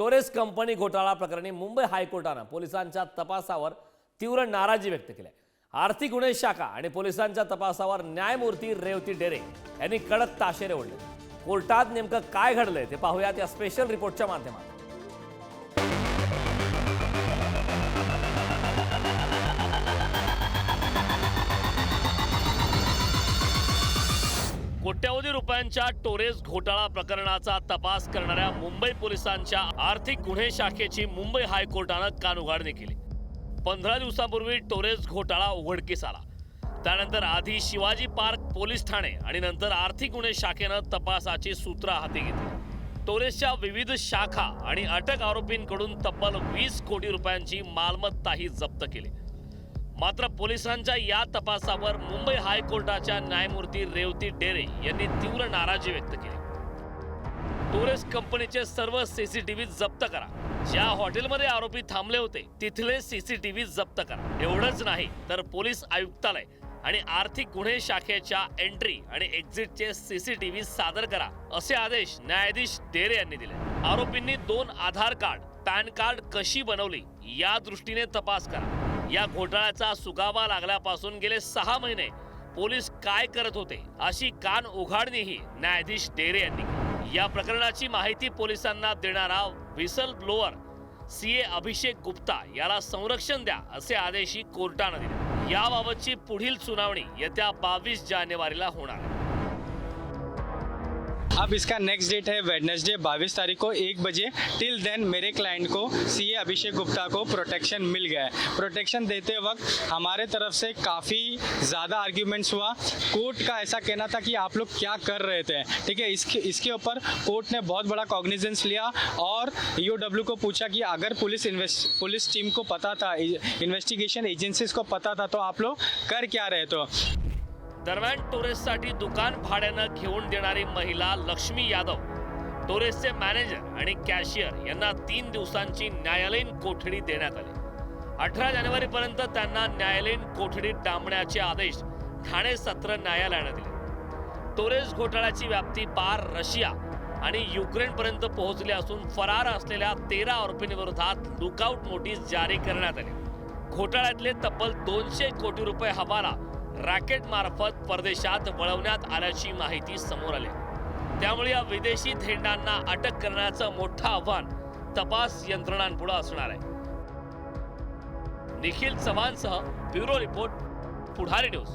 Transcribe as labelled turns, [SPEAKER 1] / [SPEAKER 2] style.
[SPEAKER 1] Torres company घोटाळा प्रकरणी मुंबई हायकोर्टानं पोलिसांच्या तपासावर तीव्र नाराजी व्यक्त केली आहे। आर्थिक गुन्हे शाखा आणि पोलिसांच्या तपासावर न्यायमूर्ती रेवती डेरे यांनी कडक ताशेरे ओढले। कोर्टात नेमकं काय घडलंय ते पाहूयात या स्पेशल रिपोर्टच्या माध्यमातून। कोट्यवधी रुपयांच्या टोरेस घोटाळा प्रकरणाचा तपास करणाऱ्या मुंबई पोलिसांच्या आर्थिक गुन्हे शाखेची मुंबई हायकोर्टानं कानउघाडणी केली। 15 दिवसांपूर्वी टोरेस घोटाळा उघडकीस आला। त्यानंतर आधी शिवाजी पार्क पोलीस ठाणे आणि नंतर आर्थिक गुन्हे शाखेनं तपासाची सूत्र हाती घेतली। टोरेसच्या विविध शाखा आणि अटक आरोपींकडून तब्बल 20 कोटी रुपयांची मालमत्ताही जप्त केली। मात्र पोलिसांच्या या तपासावर मुंबई हायकोर्टाच्या न्यायमूर्ती रेवती डेरे यांनी तीव्र नाराजी व्यक्त केली। टोरेस कंपनीचे सर्व सीसीटीव्ही जप्त करा, ज्या हॉटेलमध्ये आरोपी थांबले होते तिथले सीसीटीव्ही जप्त करा। एवढंच नाही तर पोलीस आयुक्तालय आणि आर्थिक गुन्हे शाखेच्या एंट्री आणि एक्झिटचे सीसीटीव्ही सादर करा, असे आदेश न्यायाधीश डेरे यांनी दिले। आरोपींनी 2 आधार कार्ड, पॅन कार्ड कशी बनवली या दृष्टीने तपास करा। या घोटाळ्याचा सुगावा लागल्यापासून गेले 6 महिने पोलीस काय करत होते अशी कान उघाडणीही न्यायाधीश डेरे यांनी केली। या प्रकरणाची माहिती पोलिसांना देणारा whistle blower CA Abhishek Gupta याला संरक्षण द्या असे आदेशही कोर्टाने दिले। याबाबतची पुढील सुनावणी येत्या 22 जानेवारीला होणार आहे।
[SPEAKER 2] अब इसका नेक्स्ट डेट है वेडनेसडे 22 तारीख को 1 बजे। टिल देन मेरे क्लाइंट को सीए अभिषेक गुप्ता को प्रोटेक्शन मिल गया है। प्रोटेक्शन देते वक्त हमारे तरफ से काफ़ी ज़्यादा आर्ग्यूमेंट्स हुआ। कोर्ट का ऐसा कहना था कि आप लोग क्या कर रहे थे, ठीक है। इसके ऊपर कोर्ट ने बहुत बड़ा कॉग्निजेंस लिया और ईओडब्ल्यू को पूछा कि अगर पुलिस टीम को पता था, इन्वेस्टिगेशन एजेंसीज को पता था, तो आप लोग कर क्या रहे थे।
[SPEAKER 1] दरम्यान टोरेससाठी दुकान भाड्यानं घेऊन देणारी महिला लक्ष्मी यादव, टोरेसचे मॅनेजर आणि कॅशियर यांना 3 दिवसांची न्यायालयीन कोठडी देण्यात आली। 18 जानेवारीपर्यंत त्यांना न्यायालयीन कोठडीत डांबण्याचे आदेश ठाणे सत्र न्यायालयाने दिले। टोरेस घोटाळ्याची व्याप्ती पार रशिया आणि युक्रेनपर्यंत पोहोचली असून फरार असलेल्या 13 आरोपींविरोधात लुकआउट नोटीस जारी करण्यात आली। घोटाळ्यातले तब्बल 200 कोटी रुपये हवाला रॅकेट मार्फत परदेशात वळवण्यात आल्याची माहिती समोर आली। त्यामुळे या विदेशी धेंडांना अटक करण्याचं मोठं आव्हान तपास यंत्रणांपुढे असणार आहे। निखिल चव्हाणसह ब्युरो रिपोर्ट, पुढारी न्यूज।